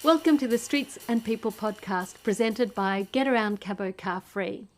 Welcome to the Streets and People podcast presented by Get Around Cabo Car Free.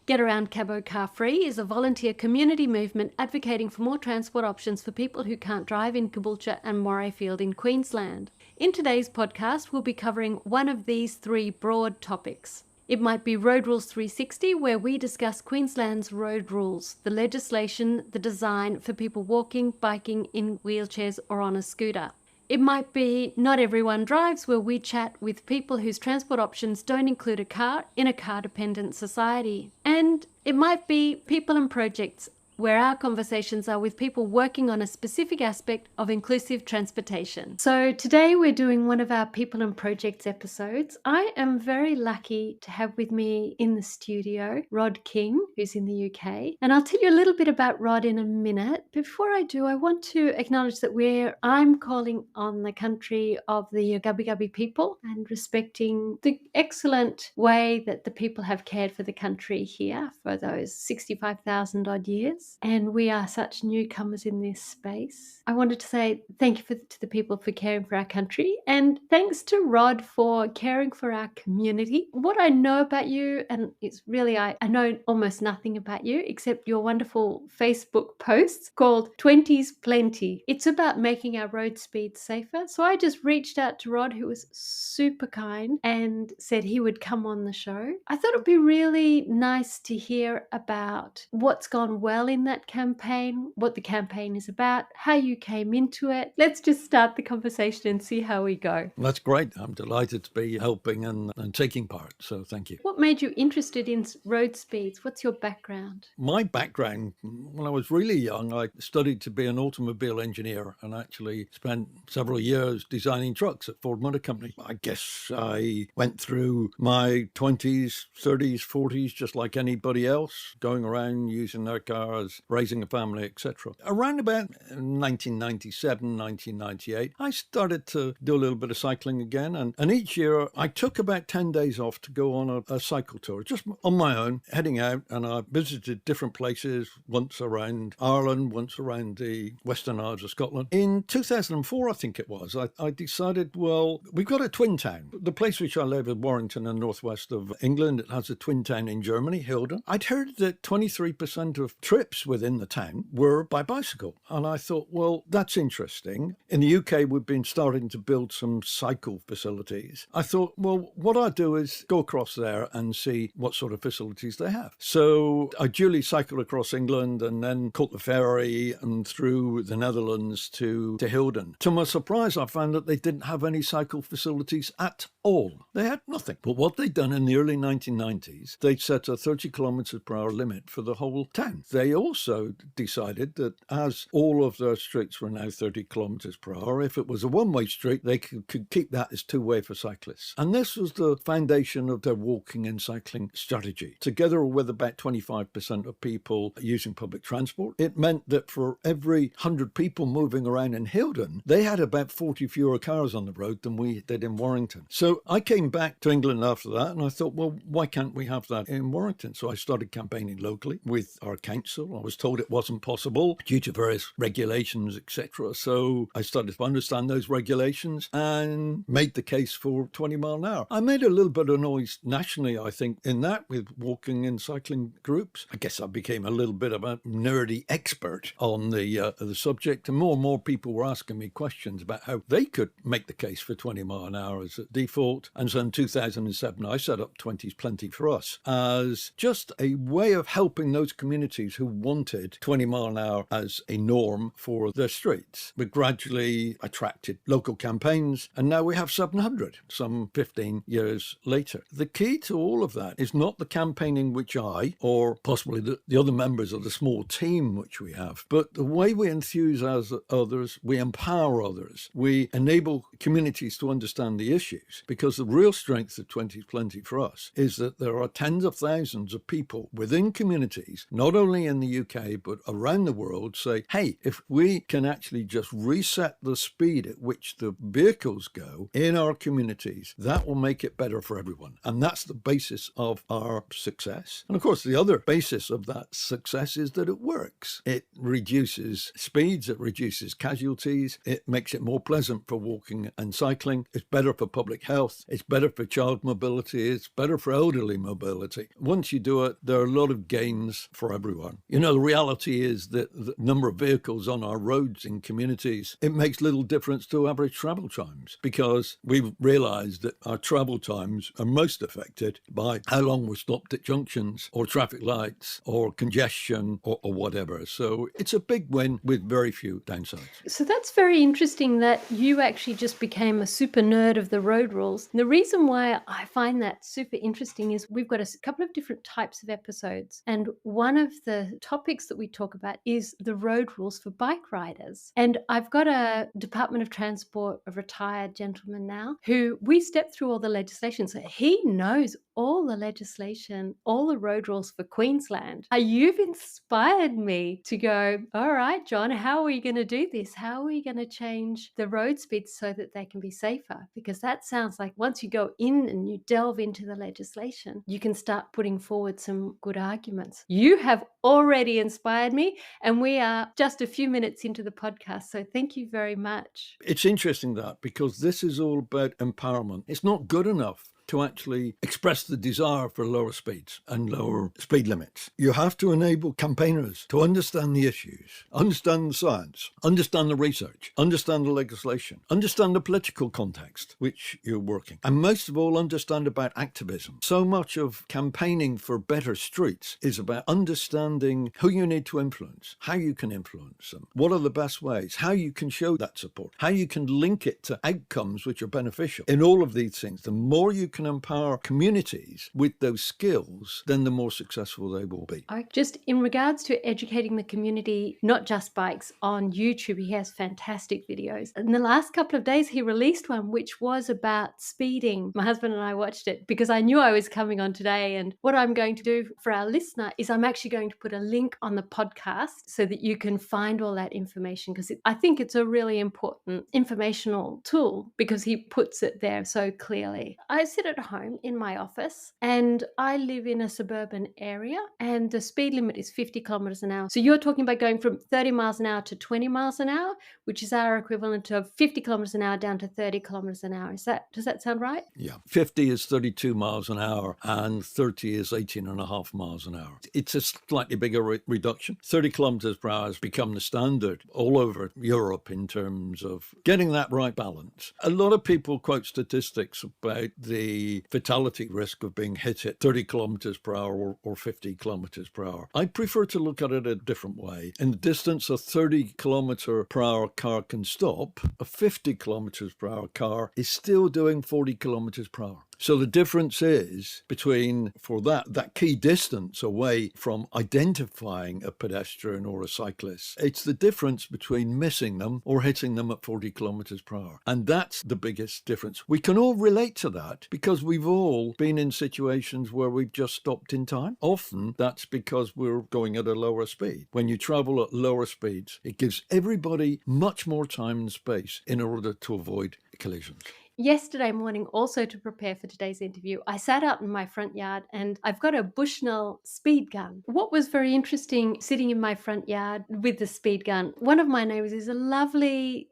Get Around Cabo Car Free is a volunteer community movement advocating for more transport options for people who can't drive in Caboolture and Morayfield in Queensland. In today's podcast, we'll be covering one of these three broad topics. It might be Road Rules 360, where we discuss Queensland's road rules, the legislation, the design for people walking, biking, in wheelchairs or on a scooter. It might be Not Everyone Drives, where we chat with people whose transport options don't include a car in a car-dependent society. And it might be People and Projects, where our conversations are with people working on a specific aspect of inclusive transportation. So today we're doing one of our People and Projects episodes. I am very lucky to have with me in the studio Rod King, who's in the UK. And I'll tell you a little bit about Rod in a minute. Before I do, I want to acknowledge that I'm calling on the country of the Gubbi Gubbi people and respecting the excellent way that the people have cared for the country here for those 65,000 odd years. And we are such newcomers in this space. I wanted to say thank you to the people for caring for our country, and thanks to Rod for caring for our community. What I know about you, and it's really, I know almost nothing about you except your wonderful Facebook posts called 20's Plenty. It's about making our road speed safer. So I just reached out to Rod, who was super kind, and said he would come on the show. I thought it would be really nice to hear about what's gone well in that campaign, what the campaign is about, how you came into it. Let's just start the conversation and see how we go. That's great. I'm delighted to be helping and taking part, so thank you. What made you interested in road speeds? What's your background? My background, when I was really young, I studied to be an automobile engineer and actually spent several years designing trucks at Ford Motor Company. I guess I went through my 20s, 30s, 40s, just like anybody else, going around using their cars, raising a family, etc. Around about 1997, 1998, I started to do a little bit of cycling again. And each year I took about 10 days off to go on a cycle tour, just on my own, heading out. And I visited different places, once around Ireland, once around the Western Isles of Scotland. In 2004, I think it was, I decided, well, we've got a twin town. The place which I live is Warrington in the northwest of England. It has a twin town in Germany, Hilden. I'd heard that 23% of trips within the town were by bicycle. And I thought, well, that's interesting. In the UK, we've been starting to build some cycle facilities. I thought, well, what I'll do is go across there and see what sort of facilities they have. So I duly cycled across England and then caught the ferry and through the Netherlands to Hilden. To my surprise, I found that they didn't have any cycle facilities at all. They had nothing. But what they'd done in the early 1990s, they'd set a 30 kilometres per hour limit for the whole town. They also decided that as all of their streets were now 30 kilometres per hour, if it was a one-way street, they could keep that as two-way for cyclists. And this was the foundation of their walking and cycling strategy. Together with about 25% of people using public transport, it meant that for every 100 people moving around in Hilden, they had about 40 fewer cars on the road than we did in Warrington. So I came back to England after that and I thought, well, why can't we have that in Warrington? So I started campaigning locally with our council. I was told it wasn't possible due to various regulations, etc. So I started to understand those regulations and made the case for 20 mile an hour. I made a little bit of noise nationally, I think, in that with walking and cycling groups. I guess I became a little bit of a nerdy expert on the subject, and more people were asking me questions about how they could make the case for 20 mile an hour as a default. And so in 2007, I set up 20's Plenty for Us as just a way of helping those communities who wanted 20 mile an hour as a norm for their streets. We gradually attracted local campaigns, and now we have 700, some 15 years later. The key to all of that is not the campaigning which I, or possibly the other members of the small team which we have, but the way we enthuse others, we empower others, we enable communities to understand the issues, because the real strength of 20's Plenty for Us is that there are tens of thousands of people within communities, not only in the UK, but around the world, say, hey, if we can actually just reset the speed at which the vehicles go in our communities, that will make it better for everyone. And that's the basis of our success. And of course, the other basis of that success is that it works. It reduces speeds, it reduces casualties, it makes it more pleasant for walking and cycling, it's better for public health. health, it's better for child mobility, it's better for elderly mobility. Once you do it, there are a lot of gains for everyone. The reality is that the number of vehicles on our roads in communities, it makes little difference to average travel times, because we've realized that our travel times are most affected by how long we're stopped at junctions or traffic lights or congestion or whatever. So it's a big win with very few downsides. So that's very interesting that you actually just became a super nerd of the road rules. And the reason why I find that super interesting is we've got a couple of different types of episodes. And one of the topics that we talk about is the road rules for bike riders. And I've got a Department of Transport, a retired gentleman now, who we stepped through all the legislation. So he knows all the legislation, all the road rules for Queensland. You've inspired me to go, all right, John, how are we going to do this? How are we going to change the road speeds so that they can be safer? Because that sounds like once you go in and you delve into the legislation, you can start putting forward some good arguments. You have already inspired me, and we are just a few minutes into the podcast. So thank you very much. It's interesting that, because this is all about empowerment. It's not good enough to actually express the desire for lower speeds and lower speed limits. You have to enable campaigners to understand the issues, understand the science, understand the research, understand the legislation, understand the political context which you're working, and most of all, understand about activism. So much of campaigning for better streets is about understanding who you need to influence, how you can influence them, what are the best ways, how you can show that support, how you can link it to outcomes which are beneficial. In all of these things, the more you can empower communities with those skills, then the more successful they will be. Just in regards to educating the community, not just bikes, on YouTube, he has fantastic videos. In the last couple of days, he released one which was about speeding. My husband and I watched it because I knew I was coming on today. And what I'm going to do for our listener is I'm actually going to put a link on the podcast so that you can find all that information, because I think it's a really important informational tool because he puts it there so clearly. I sit at home in my office and I live in a suburban area and the speed limit is 50 kilometers an hour. So you're talking about going from 30 miles an hour to 20 miles an hour, which is our equivalent of 50 kilometers an hour down to 30 kilometers an hour. Does that sound right? Yeah. 50 is 32 miles an hour and 30 is 18 and a half miles an hour. It's a slightly bigger reduction. 30 kilometers per hour has become the standard all over Europe in terms of getting that right balance. A lot of people quote statistics about the fatality risk of being hit at 30 kilometers per hour or 50 kilometers per hour. I prefer to look at it a different way. In the distance a 30 kilometer per hour car can stop, a 50 kilometers per hour car is still doing 40 kilometers per hour. So the difference is between, for that key distance away from identifying a pedestrian or a cyclist, it's the difference between missing them or hitting them at 40 kilometers per hour. And that's the biggest difference. We can all relate to that because we've all been in situations where we've just stopped in time. Often that's because we're going at a lower speed. When you travel at lower speeds, it gives everybody much more time and space in order to avoid collisions. Yesterday morning, also to prepare for today's interview, I sat out in my front yard and I've got a Bushnell speed gun. What was very interesting sitting in my front yard with the speed gun, one of my neighbors is a lovely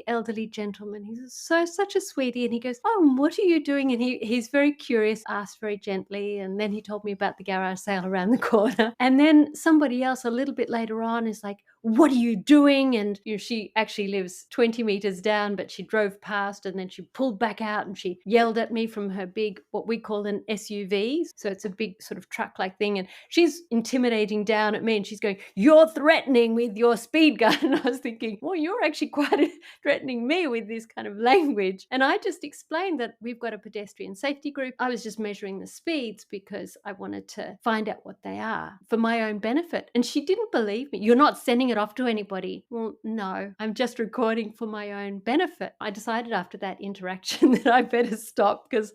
elderly gentleman. He's such a sweetie, and he goes, "Oh, what are you doing?" And he's very curious, asked very gently, and then he told me about the garage sale around the corner. And then somebody else a little bit later on is like, "What are you doing?" And she actually lives 20 meters down, but she drove past and then she pulled back out and she yelled at me from her big, what we call an SUV. So it's a big sort of truck-like thing. And she's intimidating down at me and she's going, "You're threatening with your speed gun." And I was thinking, well, you're actually quite threatening me with this kind of language. And I just explained that we've got a pedestrian safety group. I was just measuring the speeds because I wanted to find out what they are for my own benefit. And she didn't believe me. "You're not sending it off to anybody." Well, no, I'm just recording for my own benefit. I decided after that interaction that I better stop because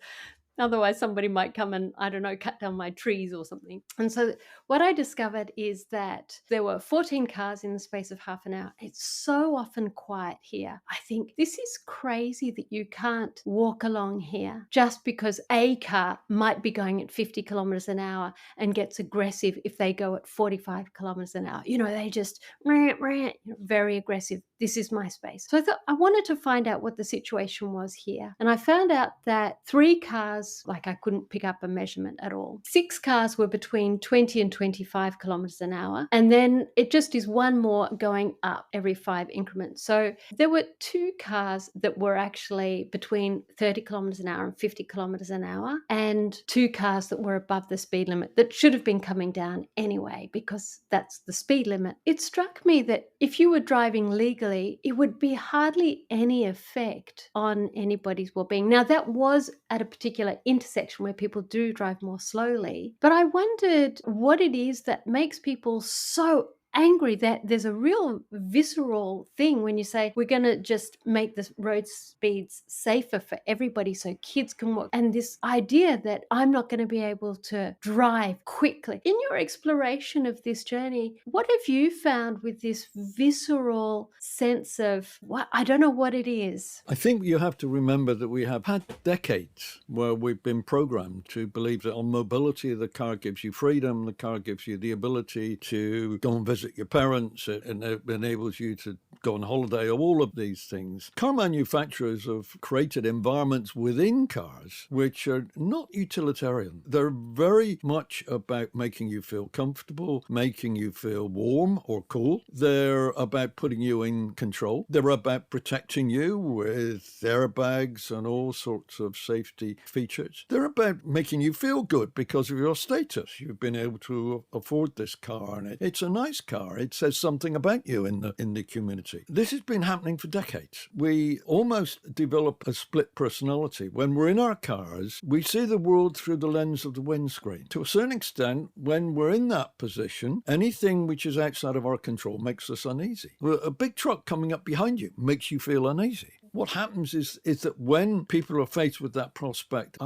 Otherwise, somebody might come and, I don't know, cut down my trees or something. And so, what I discovered is that there were 14 cars in the space of half an hour. It's so often quiet here. I think this is crazy that you can't walk along here just because a car might be going at 50 kilometers an hour and gets aggressive if they go at 45 kilometers an hour. They just very aggressive. This is my space. So I thought I wanted to find out what the situation was here. And I found out that 3 cars, like I couldn't pick up a measurement at all. 6 cars were between 20 and 25 kilometers an hour. And then it just is one more going up every 5 increments. So there were 2 cars that were actually between 30 kilometers an hour and 50 kilometers an hour, and 2 cars that were above the speed limit that should have been coming down anyway, because that's the speed limit. It struck me that if you were driving legally, it would be hardly any effect on anybody's well-being. Now, that was at a particular intersection where people do drive more slowly, but I wondered what it is that makes people so angry that there's a real visceral thing when you say we're going to just make the road speeds safer for everybody so kids can walk, and this idea that I'm not going to be able to drive quickly. In your exploration of this journey, what have you found with this visceral sense of what I don't know what it is? I think you have to remember that we have had decades where we've been programmed to believe that on mobility, the car gives you freedom, the car gives you the ability to go and visit your parents, it enables you to go on holiday, all of these things. Car manufacturers have created environments within cars which are not utilitarian. They're very much about making you feel comfortable, making you feel warm or cool. They're about putting you in control. They're about protecting you with airbags and all sorts of safety features. They're about making you feel good because of your status. You've been able to afford this car, and it's a nice car. It says something about you in the community. This has been happening for decades. We almost develop a split personality. When we're in our cars, we see the world through the lens of the windscreen. To a certain extent, when we're in that position, anything which is outside of our control makes us uneasy. A big truck coming up behind you makes you feel uneasy. What happens is that when people are faced with that prospect,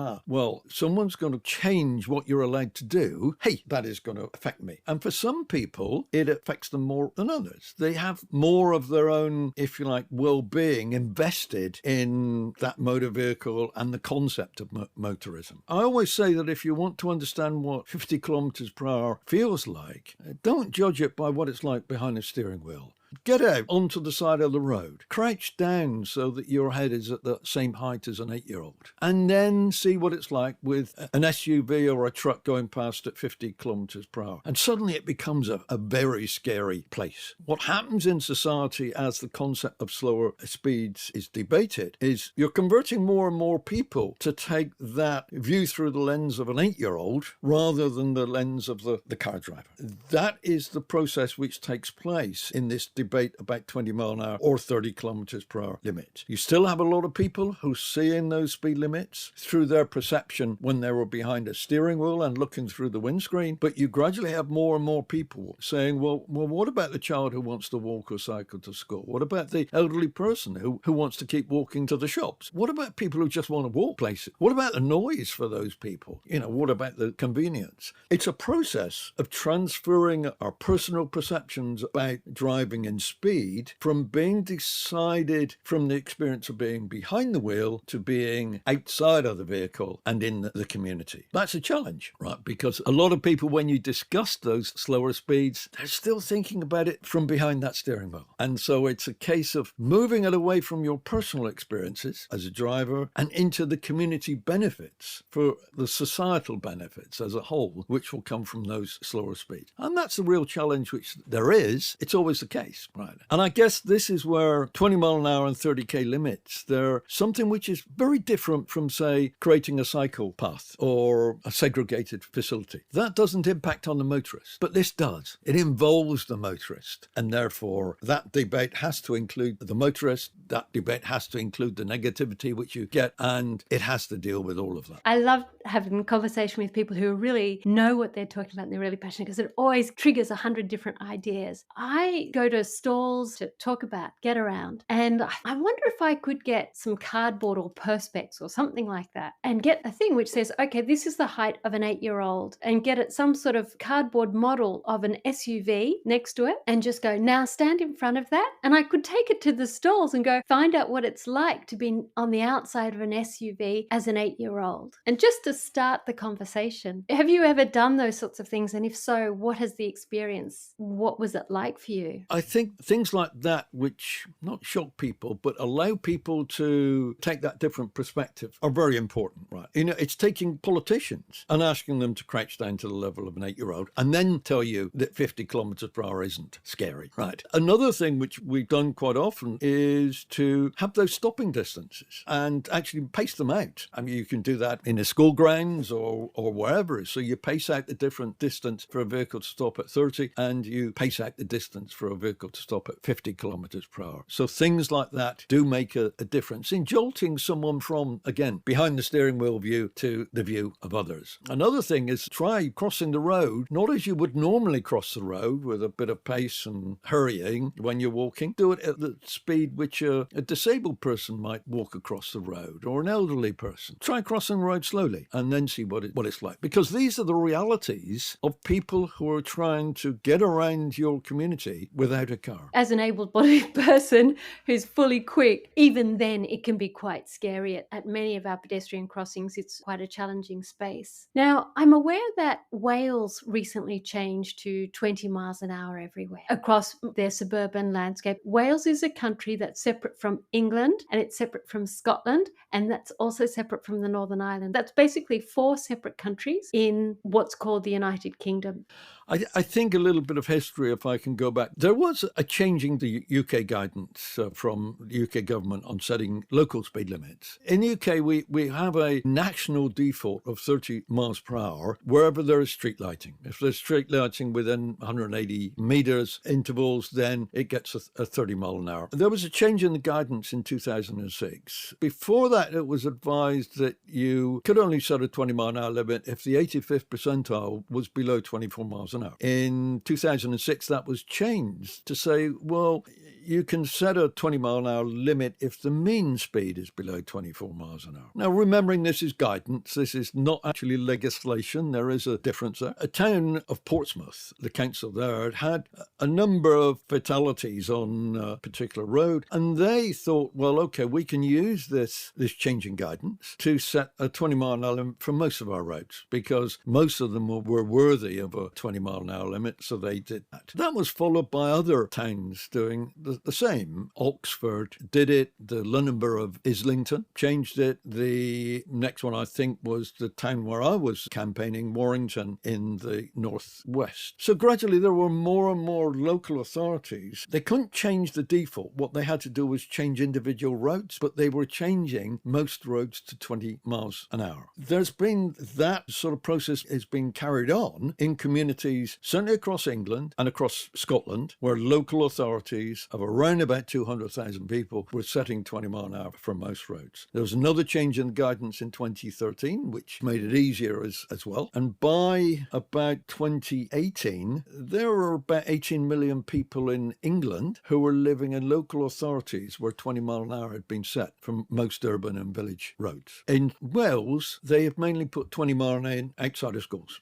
someone's going to change what you're allowed to do, hey, that is going to affect me. And for some people, it affects them more than others. They have more of their own, if you like, well-being invested in that motor vehicle and the concept of motorism. I always say that if you want to understand what 50 kilometers per hour feels like, don't judge it by what it's like behind a steering wheel. Get out onto the side of the road. Crouch down so that your head is at the same height as an 8-year-old. And then see what it's like with an SUV or a truck going past at 50 kilometers per hour. And suddenly it becomes a very scary place. What happens in society as the concept of slower speeds is debated is you're converting more and more people to take that view through the lens of an 8-year-old rather than the lens of the car driver. That is the process which takes place in this debate about 20 mile an hour or 30 kilometers per hour limits. You still have a lot of people who see in those speed limits through their perception when they were behind a steering wheel and looking through the windscreen, but you gradually have more and more people saying, well, what about the child who wants to walk or cycle to school? What about the elderly person who wants to keep walking to the shops? What about people who just want to walk places? What about the noise for those people? What about the convenience? It's a process of transferring our personal perceptions about driving and speed from being decided from the experience of being behind the wheel to being outside of the vehicle and in the community. That's a challenge, right? Because a lot of people, when you discuss those slower speeds, they're still thinking about it from behind that steering wheel. And so it's a case of moving it away from your personal experiences as a driver and into the community benefits for the societal benefits as a whole, which will come from those slower speeds. And that's the real challenge which there is. It's always the case. Right. And I guess this is where 20 mile an hour and 30k limits, they're something which is very different from, say, creating a cycle path or a segregated facility. That doesn't impact on the motorist, but this does. It involves the motorist. And therefore, that debate has to include the motorist. That debate has to include the negativity which you get, and it has to deal with all of that. I love having a conversation with people who really know what they're talking about and they're really passionate because it always triggers 100 different ideas. I go to stalls to talk about Get Around. And I wonder if I could get some cardboard or perspex or something like that and get a thing which says, okay, this is the height of an 8-year-old, and get it some sort of cardboard model of an SUV next to it and just go, now stand in front of that. And I could take it to the stalls and go find out what it's like to be on the outside of an SUV as an 8-year-old. And just to start the conversation, have you ever done those sorts of things? And if so, what has the experience, what was it like for you? I think things like that, which not shock people, but allow people to take that different perspective, are very important, right? It's taking politicians and asking them to crouch down to the level of an 8-year-old and then tell you that 50 kilometers per hour isn't scary, right? Another thing which we've done quite often is to have those stopping distances and actually pace them out. I mean, you can do that in the school grounds or wherever. So you pace out the different distance for a vehicle to stop at 30 and you pace out the distance for a vehicle to stop at 50 kilometers per hour. So things like that do make a difference in jolting someone from, again, behind the steering wheel view to the view of others. Another thing is try crossing the road, not as you would normally cross the road with a bit of pace and hurrying when you're walking. Do it at the speed which a disabled person might walk across the road, or an elderly person. Try crossing the road slowly and then see what it's like. Because these are the realities of people who are trying to get around your community without a car. As an able-bodied person who's fully quick, even then it can be quite scary. At many of our pedestrian crossings, it's quite a challenging space. Now, I'm aware that Wales recently changed to 20 miles an hour everywhere across their suburban landscape. Wales is a country that's separate from England, and it's separate from Scotland, and that's also separate from the Northern Ireland. That's basically 4 separate countries in what's called the United Kingdom. I think a little bit of history, if I can go back. There was a changing the UK guidance from the UK government on setting local speed limits. In the UK, we have a national default of 30 miles per hour wherever there is street lighting. If there's street lighting within 180 metres intervals, then it gets a 30 mile an hour. There was a change in the guidance in 2006. Before that, it was advised that you could only set a 20 mile an hour limit if the 85th percentile was below 24 miles an hour. In 2006, that was changed to say, well, you can set a 20 mile an hour limit if the mean speed is below 24 miles an hour. Now, remembering this is guidance, this is not actually legislation. There is a difference there. A town of Portsmouth, the council there, had a number of fatalities on a particular road, and they thought, well, okay, we can use this changing guidance to set a 20 mile an hour limit for most of our roads, because most of them were worthy of a 20 mile an hour limit, so they did that. That was followed by other towns doing the same. Oxford did it. The London Borough of Islington changed it. The next one, I think, was the town where I was campaigning, Warrington, in the northwest. So gradually there were more and more local authorities. They couldn't change the default. What they had to do was change individual roads, but they were changing most roads to 20 miles an hour. There's been that sort of process has been carried on in communities, certainly across England and across Scotland, where local authorities of around about 200,000 people were setting 20 mile an hour for most roads. There was another change in guidance in 2013, which made it easier as well. And by about 2018, there were about 18 million people in England who were living in local authorities where 20 mile an hour had been set for most urban and village roads. In Wales, they have mainly put 20 mile an hour outside of schools.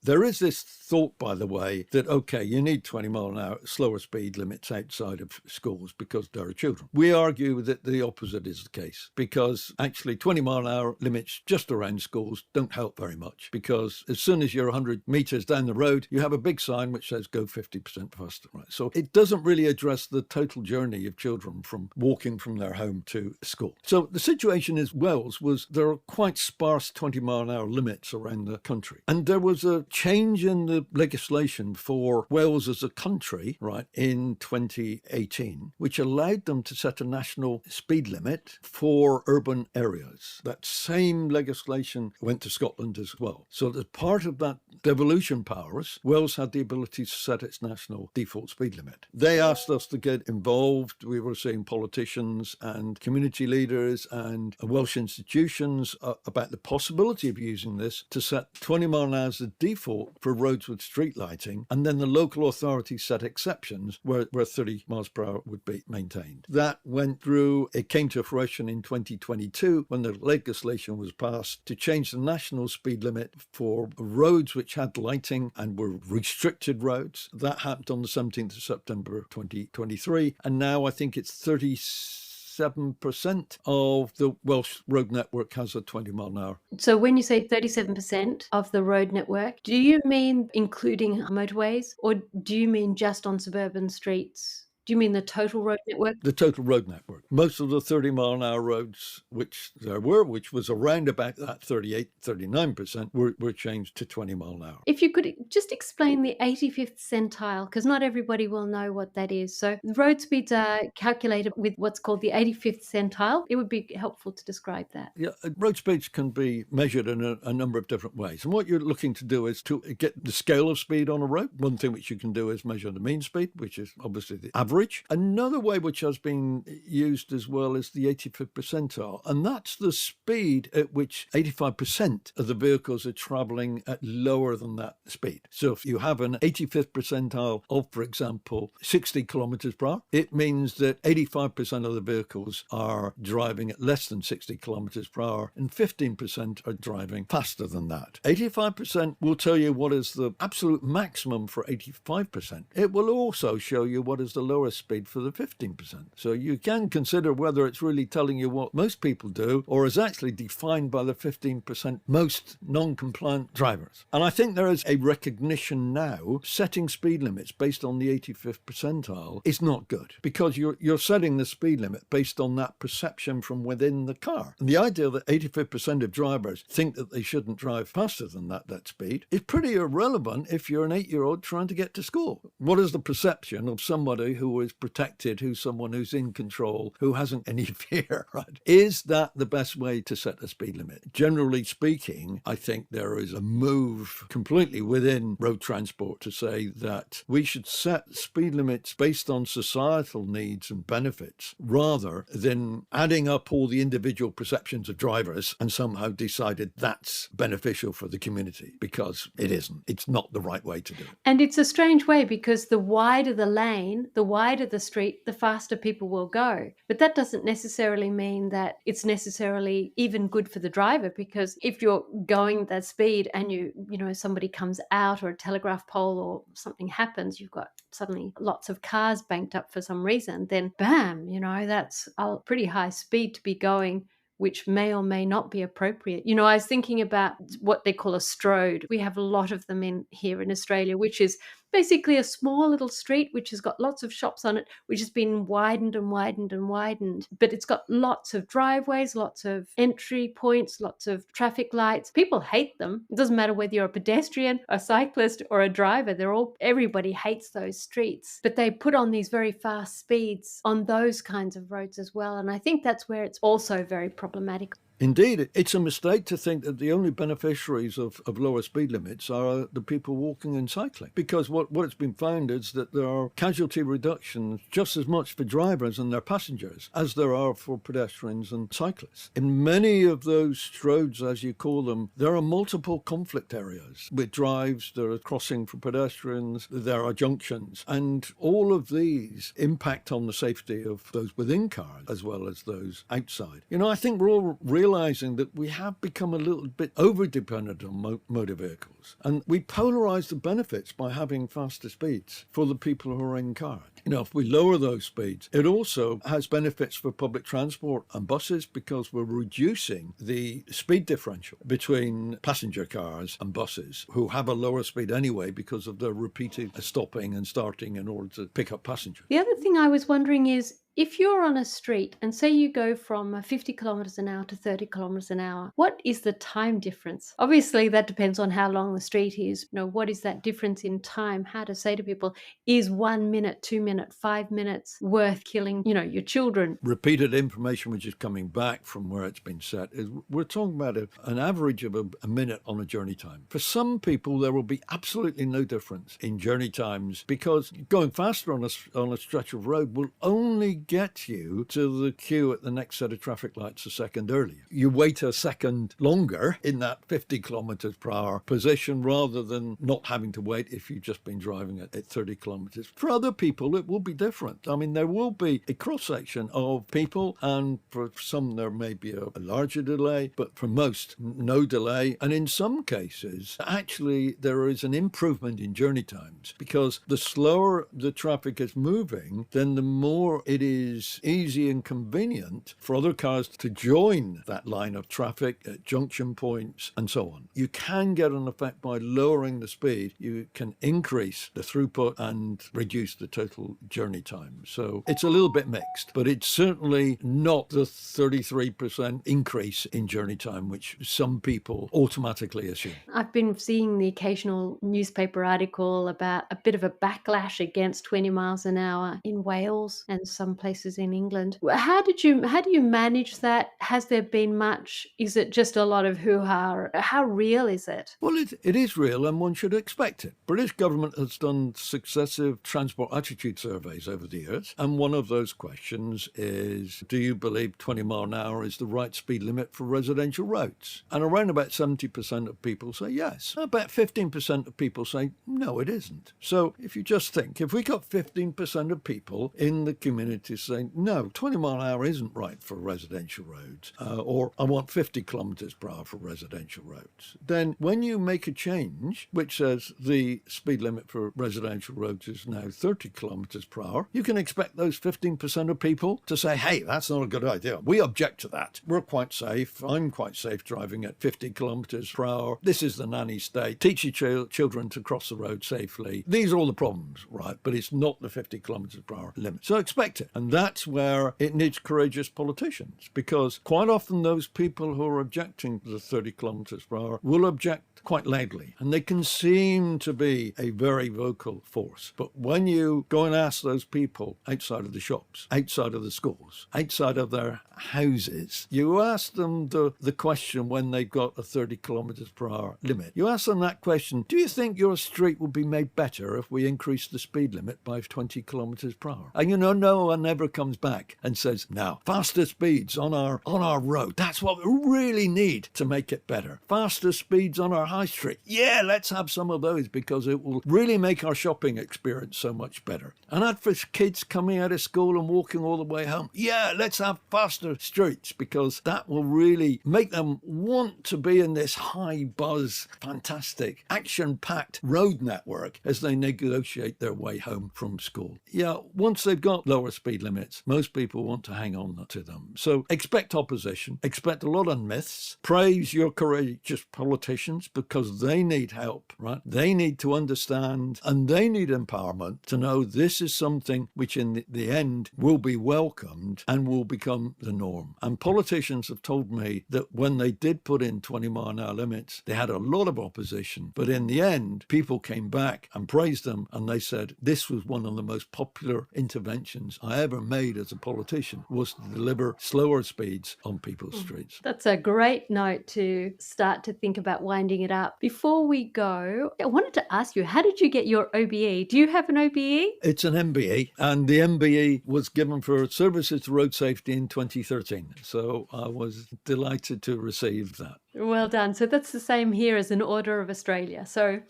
There is this thought, by the way, that, okay, you need 20 mile an hour slower speed limits outside of schools because there are children. We argue that the opposite is the case, because actually 20 mile an hour limits just around schools don't help very much, because as soon as you're 100 metres down the road, you have a big sign which says go 50% faster. Right? So it doesn't really address the total journey of children from walking from their home to school. So the situation in Wales was there are quite sparse 20 mile an hour limits around the country. And there was a change in the legislation for Wales as a country, right, in 2018 2018, which allowed them to set a national speed limit for urban areas. That same legislation went to Scotland as well. So as part of that devolution powers, Wales had the ability to set its national default speed limit. They asked us to get involved. We were seeing politicians and community leaders and Welsh institutions about the possibility of using this to set 20 mile an hour as the default for roads with street lighting, and then the local authorities set exceptions where 30 miles per hour would be maintained. That went through. It came to fruition in 2022 when the legislation was passed to change the national speed limit for roads which had lighting and were restricted roads. That happened on the 17th of September 2023, and now I think it's 37% of the Welsh road network has a 20 mile an hour. So when you say 37% of the road network, do you mean including motorways, or do you mean just on suburban streets? Do you mean the total road network? The total road network. Most of the 30 mile an hour roads, which there were, which was around about that 39%, were changed to 20 mile an hour. If you could just explain the 85th centile, because not everybody will know what that is. So road speeds are calculated with what's called the 85th centile. It would be helpful to describe that. Yeah, road speeds can be measured in a number of different ways. And what you're looking to do is to get the scale of speed on a road. One thing which you can do is measure the mean speed, which is obviously the average. Another way which has been used as well is the 85th percentile, and that's the speed at which 85% of the vehicles are travelling at lower than that speed. So if you have an 85th percentile of, for example, 60 kilometres per hour, it means that 85% of the vehicles are driving at less than 60 kilometres per hour and 15% are driving faster than that. 85% will tell you what is the absolute maximum for 85%. It will also show you what is the lowest speed for the 15%. So you can consider whether it's really telling you what most people do or is actually defined by the 15% most non-compliant drivers. And I think there is a recognition now setting speed limits based on the 85th percentile is not good, because you're setting the speed limit based on that perception from within the car. And the idea that 85% of drivers think that they shouldn't drive faster than that speed is pretty irrelevant if you're an 8-year-old trying to get to school. What is the perception of somebody who is protected, who's someone who's in control, who hasn't any fear, right? Is that the best way to set a speed limit? Generally speaking, I think there is a move completely within road transport to say that we should set speed limits based on societal needs and benefits rather than adding up all the individual perceptions of drivers and somehow decided that's beneficial for the community, because it isn't. It's not the right way to do it. And it's a strange way, because the wider the lane, the wider the street, the faster people will go. But that doesn't necessarily mean that it's necessarily even good for the driver, because if you're going that speed and somebody comes out or a telegraph pole or something happens, you've got suddenly lots of cars banked up for some reason, then bam, that's a pretty high speed to be going, which may or may not be appropriate. I was thinking about what they call a strode. We have a lot of them here in Australia, which is basically a small little street which has got lots of shops on it, which has been widened and widened and widened. But it's got lots of driveways, lots of entry points, lots of traffic lights. People hate them. It doesn't matter whether you're a pedestrian, a cyclist, or a driver. Everybody hates those streets. But they put on these very fast speeds on those kinds of roads as well. And I think that's where it's also very problematic. Indeed, it's a mistake to think that the only beneficiaries of lower speed limits are the people walking and cycling, because what it's been found is that there are casualty reductions just as much for drivers and their passengers as there are for pedestrians and cyclists. In many of those stroads, as you call them, there are multiple conflict areas with drives, there are crossing for pedestrians, there are junctions, and all of these impact on the safety of those within cars as well as those outside. I think we're all realizing that we have become a little bit over-dependent on motor vehicles, and we polarize the benefits by having faster speeds for the people who are in cars. If we lower those speeds, it also has benefits for public transport and buses, because we're reducing the speed differential between passenger cars and buses, who have a lower speed anyway because of their repeated stopping and starting in order to pick up passengers. The other thing I was wondering is, If you're on a street and say you go from 50 kilometers an hour to 30 kilometers an hour, what is the time difference? Obviously, that depends on how long the street is. What is that difference in time? How to say to people, is 1 minute, 2 minutes, 5 minutes worth killing, your children? Repeated information which is coming back from where it's been set is we're talking about an average of a minute on a journey time. For some people, there will be absolutely no difference in journey times because going faster on a stretch of road will only get you to the queue at the next set of traffic lights a second earlier. You wait a second longer in that 50 kilometers per hour position rather than not having to wait if you've just been driving at 30 kilometers. For other people, it will be different. I mean, there will be a cross-section of people, and for some there may be a larger delay, but for most, no delay. And in some cases, actually, there is an improvement in journey times because the slower the traffic is moving, then the more it is easy and convenient for other cars to join that line of traffic at junction points and so on. You can get an effect by lowering the speed. You can increase the throughput and reduce the total journey time. So it's a little bit mixed, but it's certainly not the 33% increase in journey time, which some people automatically assume. I've been seeing the occasional newspaper article about a bit of a backlash against 20 miles an hour in Wales and some places in England. How do you manage that? Has there been much? Is it just a lot of hoo-ha? How real is it? Well, it is real and one should expect it. British government has done successive transport attitude surveys over the years, and one of those questions is, do you believe 20 mile an hour is the right speed limit for residential roads? And around about 70% of people say yes. About 15% of people say no, it isn't. So if you just think, if we got 15% of people in the community saying no, 20 mile an hour isn't right for residential roads, or I want 50 kilometers per hour for residential roads, then when you make a change which says the speed limit for residential roads is now 30 kilometers per hour, you can expect those 15% of people to say, hey, that's not a good idea. We object to that. We're quite safe. I'm quite safe driving at 50 kilometers per hour. This is the nanny state. Teach your children to cross the road safely. These are all the problems, right? But it's not the 50 kilometers per hour limit. So expect it. And that's where it needs courageous politicians, because quite often those people who are objecting to the 30 kilometers per hour will object quite loudly, and they can seem to be a very vocal force. But when you go and ask those people outside of the shops, outside of the schools, outside of their houses, you ask them the question when they've got a 30 kilometers per hour limit. You ask them that question, do you think your street would be made better if we increased the speed limit by 20 kilometers per hour? And no one ever comes back and says, no, faster speeds on our road. That's what we really need to make it better. Faster speeds on our high street. Yeah, let's have some of those because it will really make our shopping experience so much better. And for kids coming out of school and walking all the way home, yeah, let's have faster streets because that will really make them want to be in this high buzz, fantastic, action-packed road network as they negotiate their way home from school. Yeah, once they've got lower speed limits, most people want to hang on to them. So expect opposition, expect a lot of myths, praise your courageous politicians because they need help, right? They need to understand and they need empowerment to know this is something which in the end will be welcomed and will become the norm. And politicians have told me that when they did put in 20 mile an hour limits, they had a lot of opposition. But in the end, people came back and praised them and they said, this was one of the most popular interventions I ever made as a politician, was to deliver slower speeds on people's streets. That's a great note to start to think about winding it up. Before we go, I wanted to ask you, how did you get your OBE? Do you have an OBE? It's an MBE, and the MBE was given for services to road safety in 2013. So I was delighted to receive that. Well done. So that's the same here as an Order of Australia. So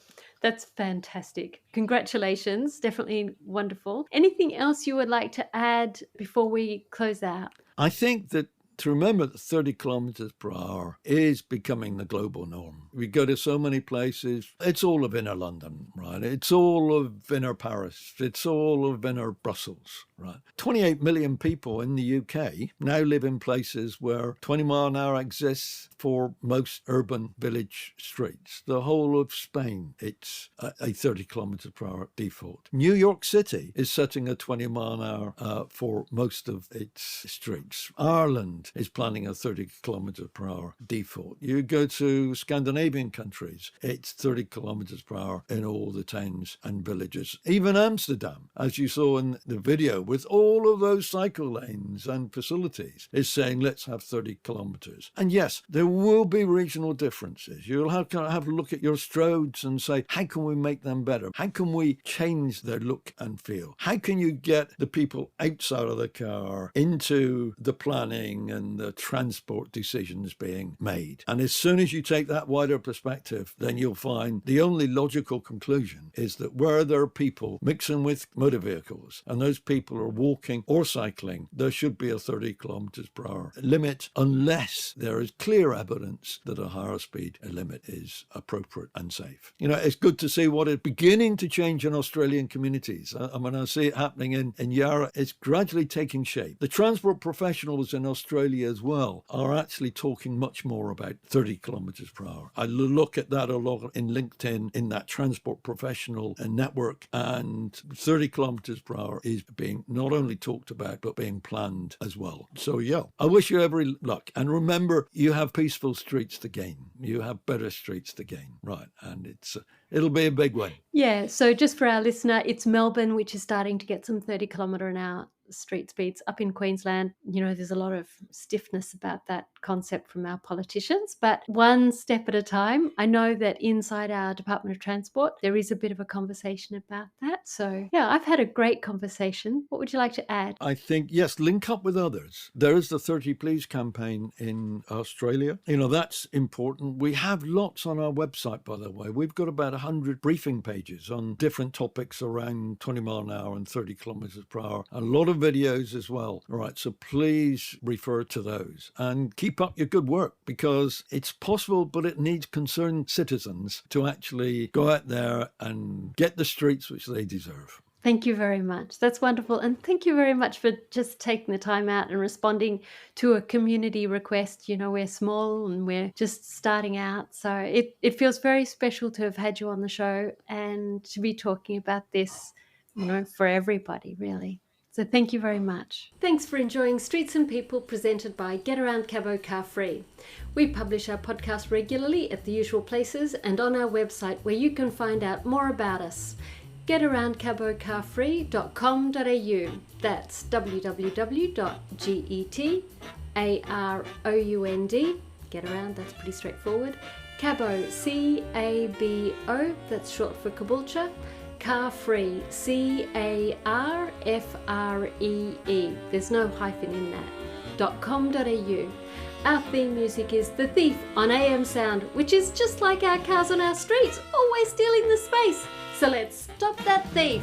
that's fantastic. Congratulations. Definitely wonderful. Anything else you would like to add before we close out? I think that to remember that 30 kilometers per hour is becoming the global norm. We go to so many places. It's all of inner London, right? It's all of inner Paris. It's all of inner Brussels, right? 28 million people in the UK now live in places where 20 mile an hour exists for most urban village streets. The whole of Spain, it's a 30 kilometers per hour default. New York City is setting a 20 mile an hour for most of its streets. Ireland is planning a 30 kilometers per hour default. You go to Scandinavian countries, it's 30 kilometers per hour in all the towns and villages. Even Amsterdam, as you saw in the video, with all of those cycle lanes and facilities, is saying let's have 30 kilometers. And yes, there will be regional differences. You'll have to have a look at your stroads and say, how can we make them better? How can we change their look and feel? How can you get the people outside of the car into the planning and the transport decisions being made? And as soon as you take that wider perspective, then you'll find the only logical conclusion is that where there are people mixing with motor vehicles and those people are walking or cycling, there should be a 30 kilometers per hour limit unless there is clear evidence that a higher speed limit is appropriate and safe. You know, it's good to see what is beginning to change in Australian communities. I mean, I see it happening in Yarra. It's gradually taking shape. The transport professionals in Australia as well are actually talking much more about 30 kilometers per hour. I look at that a lot in LinkedIn, in that transport professional network, and 30 kilometers per hour is being not only talked about, but being planned as well. So yeah, I wish you every luck. And remember, you have peaceful streets to gain. You have better streets to gain, right? And it'll be a big one. Yeah, so just for our listener, it's Melbourne, which is starting to get some 30 kilometre an hour street speeds. Up in Queensland, you know, there's a lot of stiffness about that concept from our politicians, but one step at a time. I know that inside our Department of Transport, there is a bit of a conversation about that. So yeah, I've had a great conversation. What would you like to add? I think, yes, link up with others. There is the 30 Please campaign in Australia. You know, that's important. We have lots on our website, by the way. We've got about 100 briefing pages on different topics around 20 mile an hour and 30 kilometers per hour. A lot of videos as well. All right, so please refer to those and keep up your good work, because it's possible, but it needs concerned citizens to actually go out there and get the streets which they deserve. Thank you very much. That's wonderful. And thank you very much for just taking the time out and responding to a community request. You know, we're small and we're just starting out. So it feels very special to have had you on the show and to be talking about this, you know, for everybody, really. So thank you very much. Thanks for enjoying Streets and People, presented by Get Around Cabo Car Free. We publish our podcast regularly at the usual places and on our website, where you can find out more about us. getaroundcabocarfree.com.au. That's www.getaround, get around, that's pretty straightforward. Cabo, C-A-B-O, that's short for Caboolture. Car Free, C-A-R-F-R-E-E. There's no hyphen in that. .com.au. Our theme music is The Thief on AM Sound, which is just like our cars on our streets, always stealing the space. So let's stop that thief.